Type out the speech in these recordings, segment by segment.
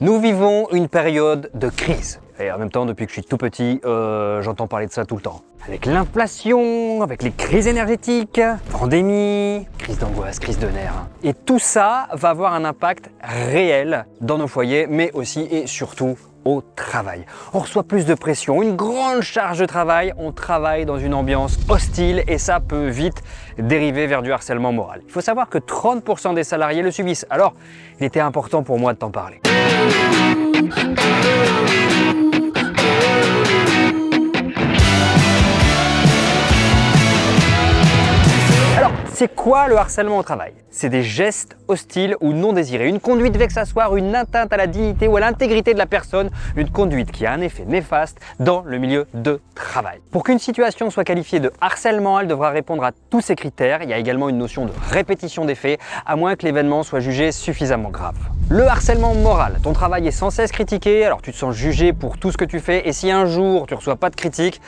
Nous vivons une période de crise. Et en même temps, depuis que je suis tout petit, j'entends parler de ça tout le temps. Avec l'inflation, avec les crises énergétiques, pandémie, crise d'angoisse, crise de nerfs. Et tout ça va avoir un impact réel dans nos foyers, mais aussi et surtout au travail. On reçoit plus de pression, une grande charge de travail, on travaille dans une ambiance hostile et ça peut vite dériver vers du harcèlement moral. Il faut savoir que 30% des salariés le subissent. Alors, il était important pour moi de t'en parler. C'est quoi le harcèlement au travail? C'est des gestes hostiles ou non désirés, une conduite vexatoire, une atteinte à la dignité ou à l'intégrité de la personne, une conduite qui a un effet néfaste dans le milieu de travail. Pour qu'une situation soit qualifiée de harcèlement, elle devra répondre à tous ces critères. Il y a également une notion de répétition des faits, à moins que l'événement soit jugé suffisamment grave. Le harcèlement moral, ton travail est sans cesse critiqué, alors tu te sens jugé pour tout ce que tu fais et si un jour tu ne reçois pas de critique,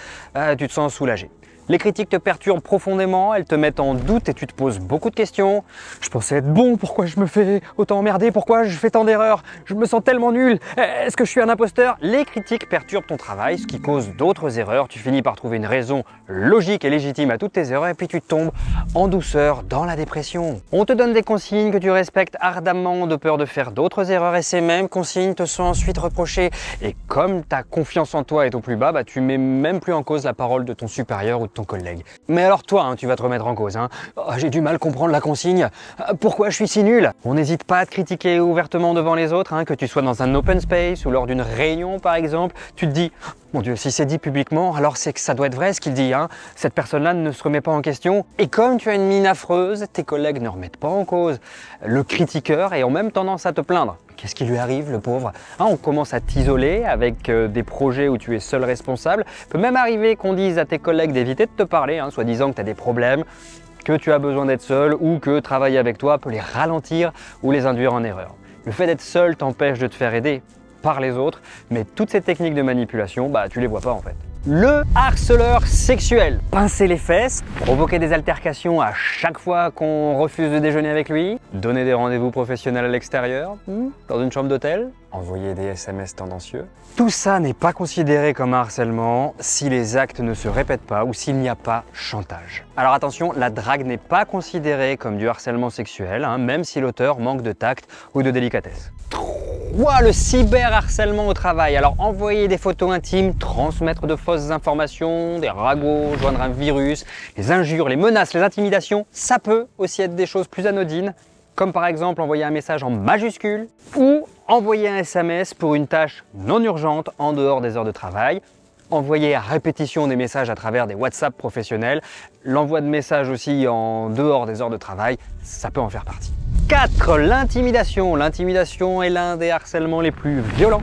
tu te sens soulagé. Les critiques te perturbent profondément, elles te mettent en doute et tu te poses beaucoup de questions. Je pensais être bon, pourquoi je me fais autant emmerder? Pourquoi je fais tant d'erreurs? Je me sens tellement nul. Est-ce que je suis un imposteur? Les critiques perturbent ton travail, ce qui cause d'autres erreurs. Tu finis par trouver une raison logique et légitime à toutes tes erreurs et puis tu tombes en douceur dans la dépression. On te donne des consignes que tu respectes ardemment de peur de faire d'autres erreurs et ces mêmes consignes te sont ensuite reprochées. Et comme ta confiance en toi est au plus bas, tu mets même plus en cause la parole de ton supérieur ou de ton collègue. Mais alors toi, tu vas te remettre en cause. Oh, j'ai du mal à comprendre la consigne. Pourquoi je suis si nul? On n'hésite pas à te critiquer ouvertement devant les autres, que tu sois dans un open space ou lors d'une réunion par exemple. Tu te dis, mon Dieu, si c'est dit publiquement, alors c'est que ça doit être vrai ce qu'il dit. Cette personne-là ne se remet pas en question. Et comme tu as une mine affreuse, tes collègues ne remettent pas en cause le critiqueur et ont même tendance à te plaindre. Qu'est-ce qui lui arrive, le pauvre? On commence à t'isoler avec des projets où tu es seul responsable. Il peut même arriver qu'on dise à tes collègues d'éviter de te parler, soi-disant que tu as des problèmes, que tu as besoin d'être seul ou que travailler avec toi peut les ralentir ou les induire en erreur. Le fait d'être seul t'empêche de te faire aider par les autres, mais toutes ces techniques de manipulation, tu les vois pas en fait. Le harceleur sexuel, pincer les fesses, provoquer des altercations à chaque fois qu'on refuse de déjeuner avec lui, donner des rendez-vous professionnels à l'extérieur, dans une chambre d'hôtel, envoyer des SMS tendancieux. Tout ça n'est pas considéré comme un harcèlement si les actes ne se répètent pas ou s'il n'y a pas chantage. Alors attention, la drague n'est pas considérée comme du harcèlement sexuel, même si l'auteur manque de tact ou de délicatesse. 3. Le cyberharcèlement au travail. Alors envoyer des photos intimes, transmettre de fausses informations, des ragots, joindre un virus, les injures, les menaces, les intimidations, ça peut aussi être des choses plus anodines, comme par exemple envoyer un message en majuscule ou envoyer un SMS pour une tâche non urgente en dehors des heures de travail. Envoyer à répétition des messages à travers des WhatsApp professionnels, l'envoi de messages aussi en dehors des heures de travail, ça peut en faire partie. 4. L'intimidation. L'intimidation est l'un des harcèlements les plus violents.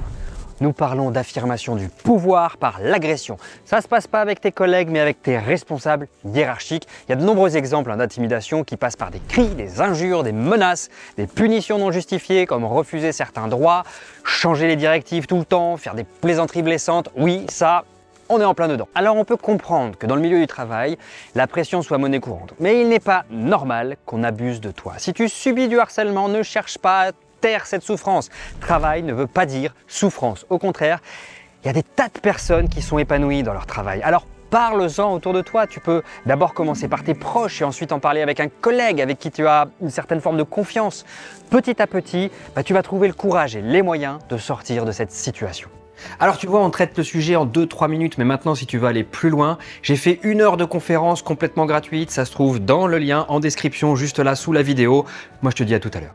Nous parlons d'affirmation du pouvoir par l'agression. Ça ne se passe pas avec tes collègues, mais avec tes responsables hiérarchiques. Il y a de nombreux exemples d'intimidation qui passent par des cris, des injures, des menaces, des punitions non justifiées, comme refuser certains droits, changer les directives tout le temps, faire des plaisanteries blessantes. Oui, ça, on est en plein dedans. Alors on peut comprendre que dans le milieu du travail, la pression soit monnaie courante. Mais il n'est pas normal qu'on abuse de toi. Si tu subis du harcèlement, ne cherche pas à taire cette souffrance. Travail ne veut pas dire souffrance. Au contraire, il y a des tas de personnes qui sont épanouies dans leur travail. Alors parle-en autour de toi. Tu peux d'abord commencer par tes proches et ensuite en parler avec un collègue avec qui tu as une certaine forme de confiance. Petit à petit, tu vas trouver le courage et les moyens de sortir de cette situation. Alors tu vois, on traite le sujet en 2-3 minutes, mais maintenant si tu veux aller plus loin, j'ai fait 1 heure de conférence complètement gratuite, ça se trouve dans le lien en description juste là sous la vidéo. Moi je te dis à tout à l'heure.